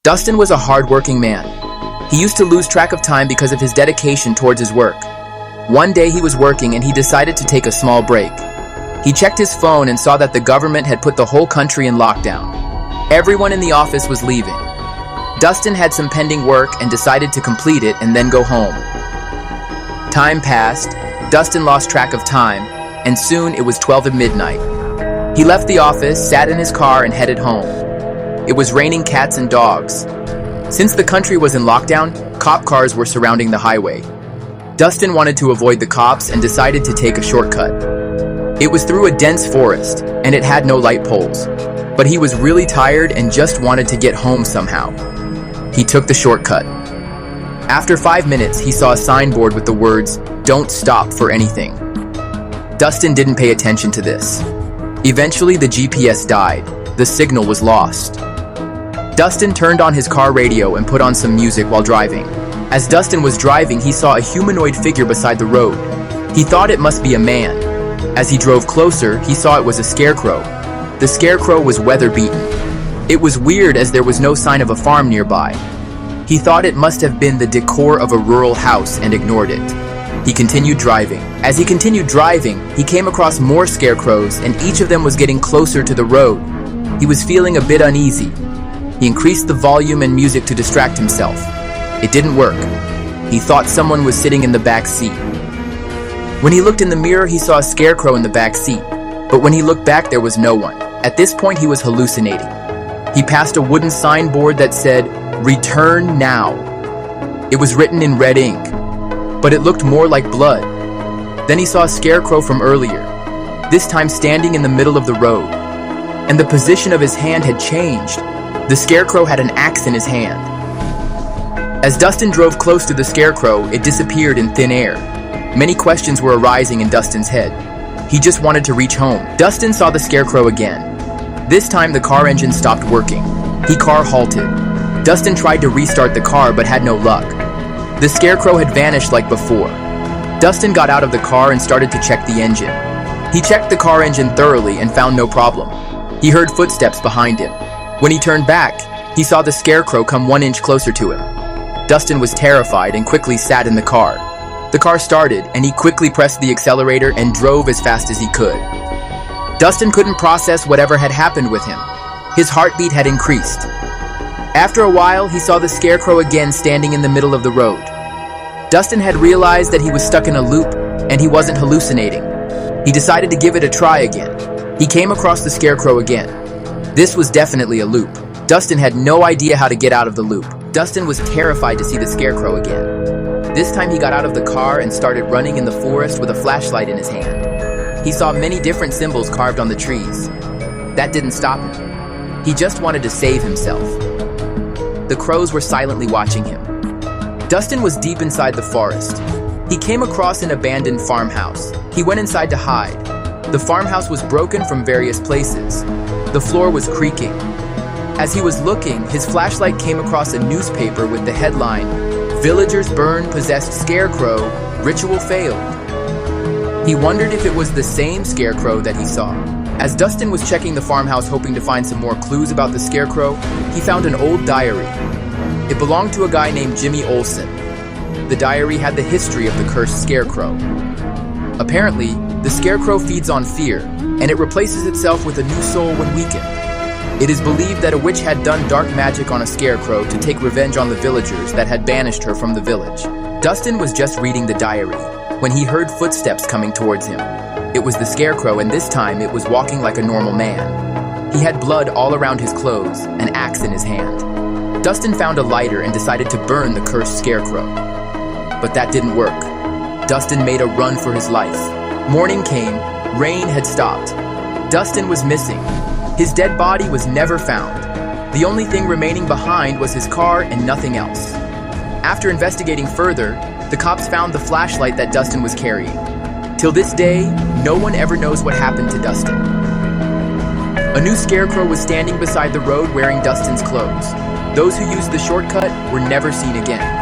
Dustin was a hardworking man. He used to lose track of time because of his dedication towards his work. One day he was working and he decided to take a small break. He checked his phone and saw that the government had put the whole country in lockdown. Everyone in the office was leaving. Dustin had some pending work and decided to complete it and then go home. Time passed, Dustin lost track of time, and soon it was 12 at midnight. He left the office, sat in his car, and headed home. It was raining cats and dogs. Since the country was in lockdown, cop cars were surrounding the highway. Dustin wanted to avoid the cops and decided to take a shortcut. It was through a dense forest, and it had no light poles. But he was really tired and just wanted to get home somehow. He took the shortcut. After 5 minutes, he saw a signboard with the words, "Don't stop for anything." Dustin didn't pay attention to this. Eventually, the GPS died. The signal was lost. Dustin turned on his car radio and put on some music while driving. As Dustin was driving, he saw a humanoid figure beside the road. He thought it must be a man. As he drove closer, he saw it was a scarecrow. The scarecrow was weather-beaten. It was weird as there was no sign of a farm nearby. He thought it must have been the decor of a rural house and ignored it. He continued driving. As he continued driving, he came across more scarecrows and each of them was getting closer to the road. He was feeling a bit uneasy. He increased the volume and music to distract himself. It didn't work. He thought someone was sitting in the back seat. When he looked in the mirror, he saw a scarecrow in the back seat. But when he looked back, there was no one. At this point, he was hallucinating. He passed a wooden signboard that said, "Return now." It was written in red ink, but it looked more like blood. Then he saw a scarecrow from earlier, this time standing in the middle of the road. And the position of his hand had changed. The scarecrow had an axe in his hand. As Dustin drove close to the scarecrow, it disappeared in thin air. Many questions were arising in Dustin's head. He just wanted to reach home. Dustin saw the scarecrow again. This time the car engine stopped working. The car halted. Dustin tried to restart the car but had no luck. The scarecrow had vanished like before. Dustin got out of the car and started to check the engine. He checked the car engine thoroughly and found no problem. He heard footsteps behind him. When he turned back, he saw the scarecrow come 1 inch closer to him. Dustin was terrified and quickly sat in the car. The car started, and he quickly pressed the accelerator and drove as fast as he could. Dustin couldn't process whatever had happened with him. His heartbeat had increased. After a while, he saw the scarecrow again standing in the middle of the road. Dustin had realized that he was stuck in a loop, and he wasn't hallucinating. He decided to give it a try again. He came across the scarecrow again. This was definitely a loop. Dustin had no idea how to get out of the loop. Dustin was terrified to see the scarecrow again. This time he got out of the car and started running in the forest with a flashlight in his hand. He saw many different symbols carved on the trees. That didn't stop him. He just wanted to save himself. The crows were silently watching him. Dustin was deep inside the forest. He came across an abandoned farmhouse. He went inside to hide. The farmhouse was broken from various places. The floor was creaking. As he was looking, his flashlight came across a newspaper with the headline, "Villagers burn possessed scarecrow, ritual failed." He wondered if it was the same scarecrow that he saw. As Dustin was checking the farmhouse hoping to find some more clues about the scarecrow, he found an old diary. It belonged to a guy named Jimmy Olsen. The diary had the history of the cursed scarecrow. Apparently, the scarecrow feeds on fear, and it replaces itself with a new soul when weakened. It is believed that a witch had done dark magic on a scarecrow to take revenge on the villagers that had banished her from the village. Dustin was just reading the diary when he heard footsteps coming towards him. It was the scarecrow, and this time it was walking like a normal man. He had blood all around his clothes, an axe in his hand. Dustin found a lighter and decided to burn the cursed scarecrow. But that didn't work. Dustin made a run for his life. Morning came, rain had stopped. Dustin was missing. His dead body was never found. The only thing remaining behind was his car and nothing else. After investigating further, the cops found the flashlight that Dustin was carrying. Till this day, no one ever knows what happened to Dustin. A new scarecrow was standing beside the road wearing Dustin's clothes. Those who used the shortcut were never seen again.